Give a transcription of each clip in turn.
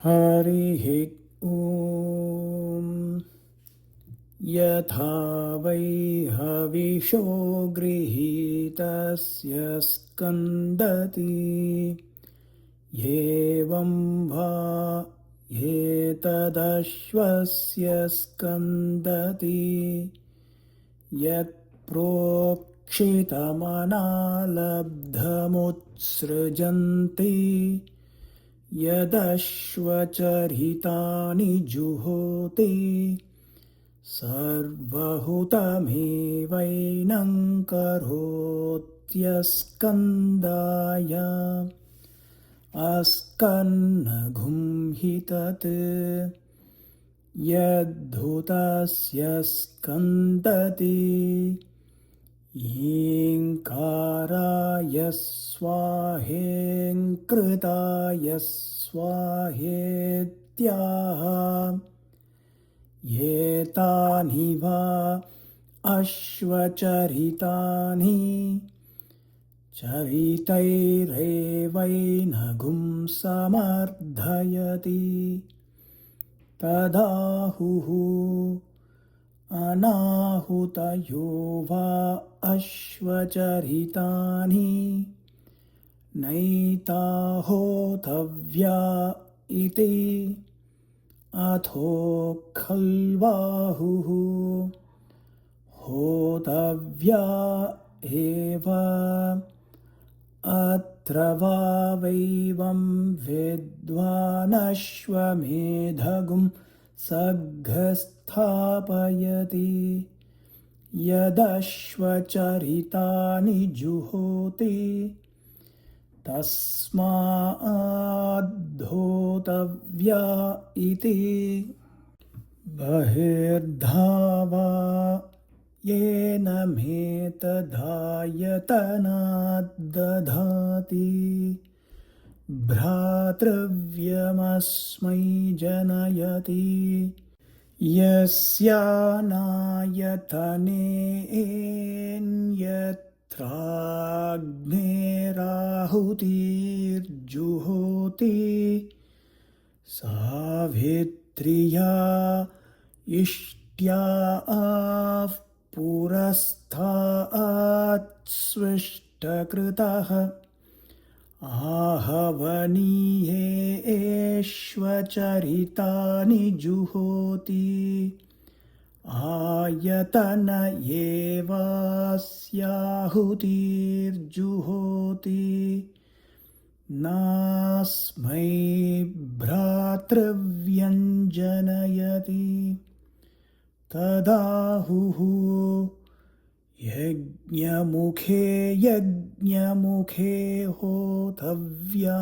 हरिः ॐ। यथा वै हविषो गृहीतस्य स्कन्दति एवं वा एतदश्वस्य स्कन्दति यत्प्रोक्षितमनालब्धमुत्सृजन्ति यदश्वचरितानि जुहोति सर्वहुतमेवैनं करोत्यस्कन्दाय अस्कन्नघुं हि तत् यद्धुतस्य स्कन्दति ईङ्काराय स्वाहेङ्कृताय स्वाहेत्याह एतानि वा अश्वचरितानि चरितैरेवैनघुं समर्थयति तदाहुः अनाहुतयो वा अश्वचरितानि नैताहोतव्या इति अथो खल्वाहुः होतव्या एव अत्र वावैवं विद्वानश्वमेधगुं सघस्थापयति यदश्वचरितानि जुहोति तस्माद्धोतव्या इति बहिर्धावा येन मेतदायतनाद्दधाति भ्रातृव्यमस्मै जनयति यस्यानायतनेऽन्यत्राग्नेराहुतिर्जुहोति सावित्र्या इष्ट्या पुरस्तात् स्विष्टकृतः आहवनीयेष्वचरितानि जुहोति आयतन एवास्याहुतिर्जुहोति नास्मै भ्रातृव्यञ्जनयति तदाहुः यज्ञमुखे यज्ञमुखे होतव्या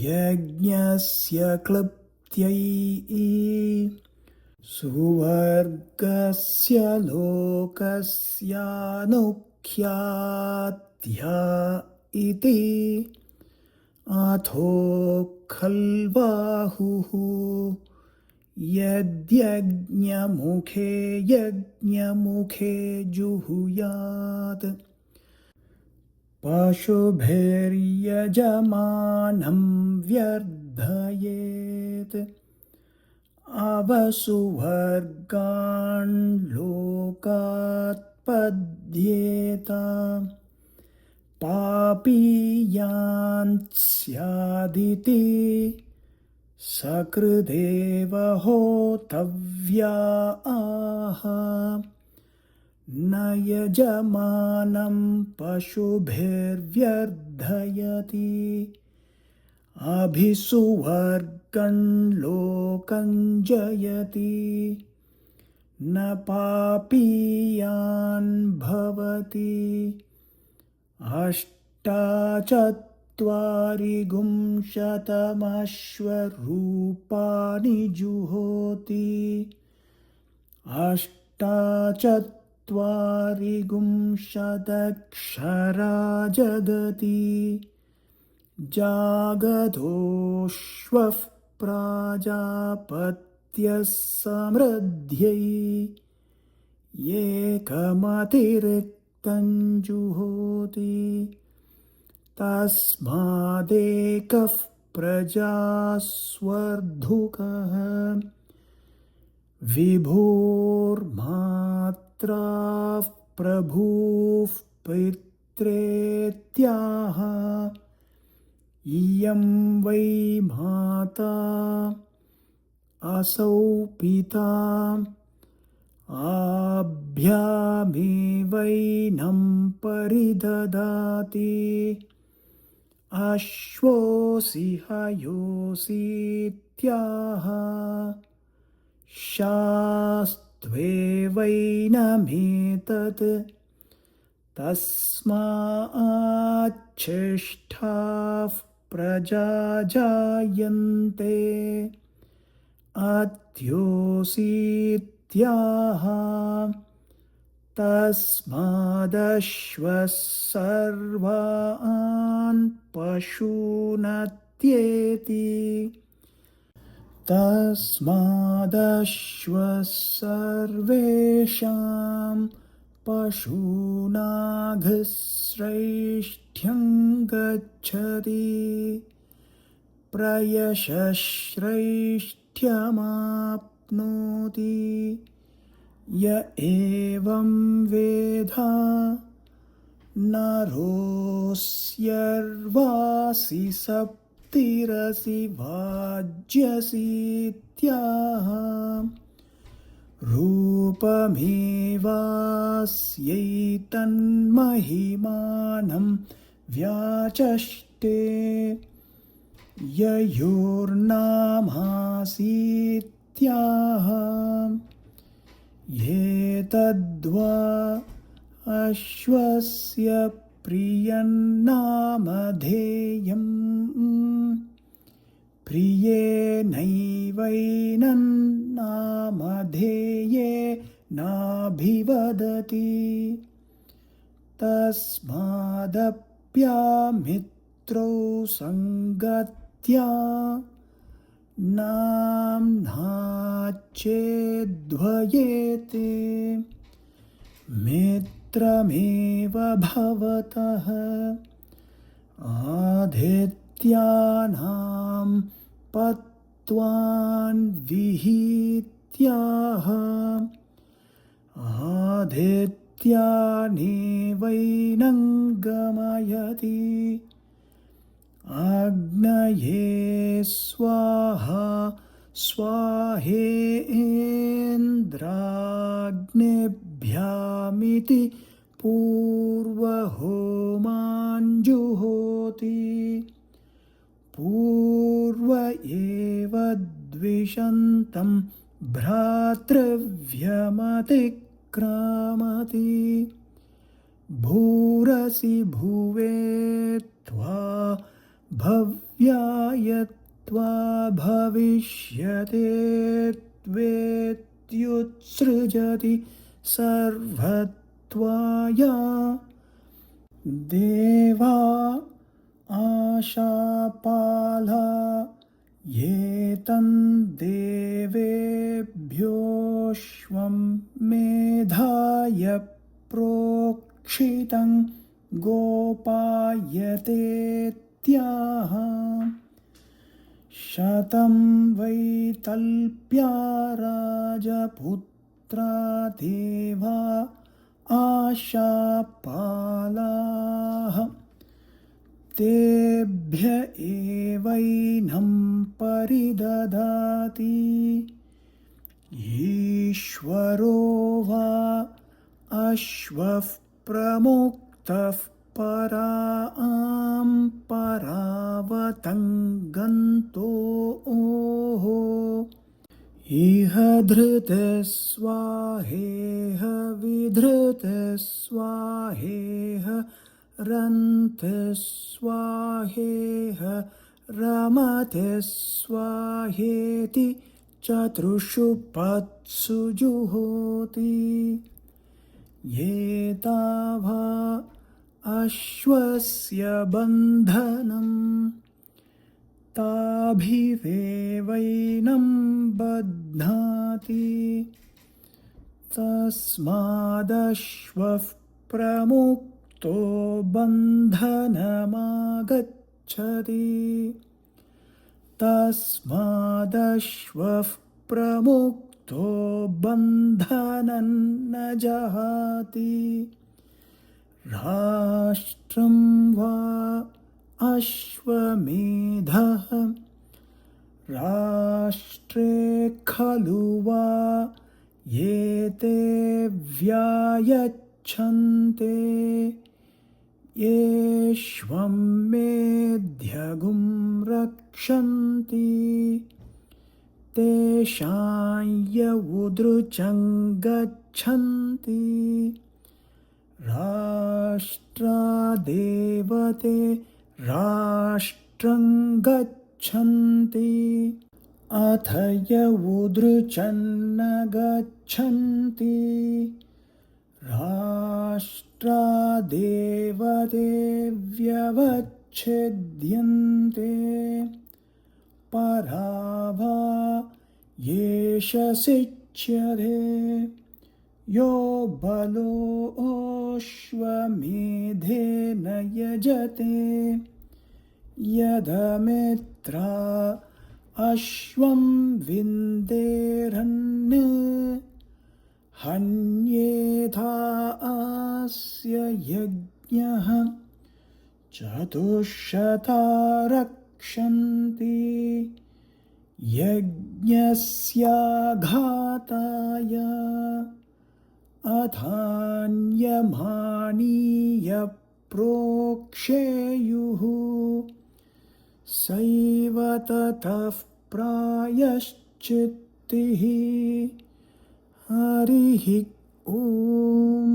यज्ञस्य क्लृप्त्यै सुवर्गस्य लोकस्यानुख्यात्या इति अथो खल्वाहुः यद्यज्ञमुखे यज्ञमुखे जुहुयात् पशुभिर्यजमानं व्यर्थयेत् अवसुवर्गान् लोकात् पद्येत पापीयान् स्यादिति सकृदेव होतव्या न यजमानं पशुभिर्व्यर्थयति अभिसुवर्गं लोकं जयति न पापीयान् भवति अष्टाचत्वारिगुंशतमश्वरूपाणि जुहोति अष्टाचत्वारिगुंशदक्षरा जगति जागदोऽश्वः प्राजापत्यः समृद्ध्यै एकमतिरिक्तं जुहोति तस्मादेकः प्रजास्वर्धुकः विभुर्मात्राः प्रभुः पित्रेत्याह इयं वै माता असौ पिता आभ्यामेवैनं परिददाति अश्वोऽसि हयोऽसीत्याह शास्त्वेवैनमेतत् तस्माच्छिष्टाः प्रजा जायन्ते अत्योऽसीत्याह तस्मादश्वः सर्वान् पशूनत्येति तस्मादश्वः सर्वेषां पशूनाघश्रैष्ठ्यं गच्छति प्रयशश्रैष्ठ्यमाप्नोति य एवं वेद नरोऽस्यर्वासि सप्तिरसि वाज्यसीत्याह रूपमेवास्यैतन्महिमानं व्याचष्टे ययोर्नामासीत्याह एतद्वा अश्वस्य प्रियन्नामधेयम् प्रियेनैवैनन्नामधेये नाभिवदति तस्मादप्यामित्रौ सङ्गत्या नाम्नाच्चेद्ध्वयेते मित्रमेव भवतः आदित्यानां पत्वान् विहित्याह आदित्यानेवैनं गमयति आग्नये स्वाहा स्वाहेन्द्राग्नेभ्यामिति पूर्वहोमाञ्जुहोति पूर्व एव द्विषन्तं भ्रातृव्यमतिक्रामति भूरसि भुवेत्वा भव्यायत्वा भविष्यते त्वेत्युत्सृजति सर्वत्वाय देवा आशापाला येतन्देवेभ्योऽश्वं मेधाय प्रोक्षितं गोपायतेत्याह शतं वैतल्प्या राजपुत्रा देवा आशापालाः तेभ्य एवैनं परिददाति ईश्वरो वा अश्वः प्रमुक्तः परां परावतङ्गन्तोः इह धृतस्वाहेह विधृतस्वाहेह रन्तस्वाहेह रमतस्वाहेति चतुर्षु पत्सु जुहोति एतावा अश्वस्य बन्धनं ताभिरेवैनं बध्नाति तस्मादश्वः प्रमुक्तो बन्धनमागच्छति तस्मादश्वः प्रमुक्तो बन्धनं न जहाति राष्ट्रं वा अश्वमेधः राष्ट्रे खलु वा एते व्यायच्छन्ते येष्वं मेध्यगुं रक्षन्ति तेषां यवुदृचं गच्छन्ति राष्ट्रादेवते राष्ट्रं गच्छन्ति अथ यवुदृचं न गच्छन्ति राष्ट्रादेवते व्यवच्छेद्यन्ते पराभा येष सिच्यते यो बलोऽश्वमेधेन यजते यदमित्रा अश्वं विन्देरन् हन्येथा अस्य यज्ञः चतुष्शता रक्षन्ति यज्ञस्याघाताय अथान्यमानीय प्रोक्षेयुः सैव ततः प्रायश्चित्तिः हरिः ॐ